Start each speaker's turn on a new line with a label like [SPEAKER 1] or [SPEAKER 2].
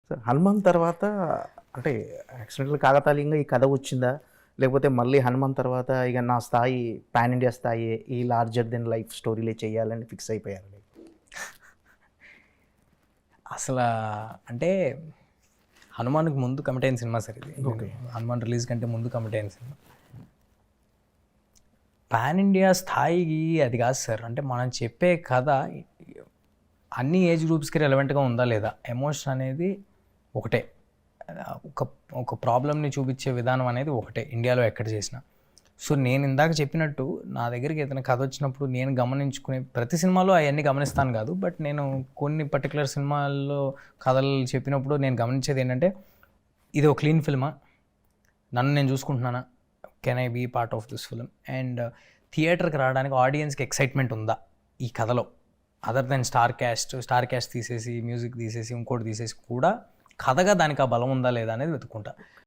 [SPEAKER 1] Sir Hanuman తర్వాత అంటే accidental కాకతాళీయంగా ఈ కథ వచ్చిందా? లేకపోతే మళ్ళీ హనుమాన్ తర్వాత ఇక నా స్థాయి పాన్ ఇండియా స్థాయి ఈ లార్జర్ దెన్ లైఫ్ స్టోరీలే చేయాలని ఫిక్స్ అయిపోయారు?
[SPEAKER 2] అసలు అంటే హనుమాన్కి ముందు కమిట్ అయిన సినిమా సార్ ఇది.
[SPEAKER 1] ఓకే.
[SPEAKER 2] హనుమాన్ రిలీజ్ కంటే ముందు కమిట్ అయిన సినిమా. పాన్ ఇండియా స్థాయికి అది కాదు సార్. అంటే మనం చెప్పే కథ అన్ని ఏజ్ గ్రూప్స్కి రెలవెంట్గా ఉందా లేదా, ఎమోషన్ అనేది ఒకటే, ఒక ఒక ప్రాబ్లమ్ని చూపించే విధానం అనేది ఒకటే ఇండియాలో ఎక్కడ చేసినా. సో నేను ఇందాక చెప్పినట్టు నా దగ్గరికి ఏదైనా కథ వచ్చినప్పుడు నేను గమనించుకునే ప్రతి సినిమాలో అవన్నీ గమనిస్తాను కాదు, బట్ నేను కొన్ని పర్టికులర్ సినిమాల్లో కథలు చెప్పినప్పుడు నేను గమనించేది ఏంటంటే, ఇది ఒక క్లీన్ ఫిల్మా, నన్ను నేను చూసుకుంటున్నానా, can I be part of this film, and థియేటర్కి రావడానికి ఆడియన్స్కి ఎక్సైట్మెంట్ ఉందా ఈ కథలో, అదర్ దెన్ స్టార్ క్యాస్ట్ తీసేసి మ్యూజిక్ తీసేసి ఇంకోటి తీసేసి కూడా కథగా దానికి ఆ బలం ఉందా లేదా అనేది వెతుక్కుంటా.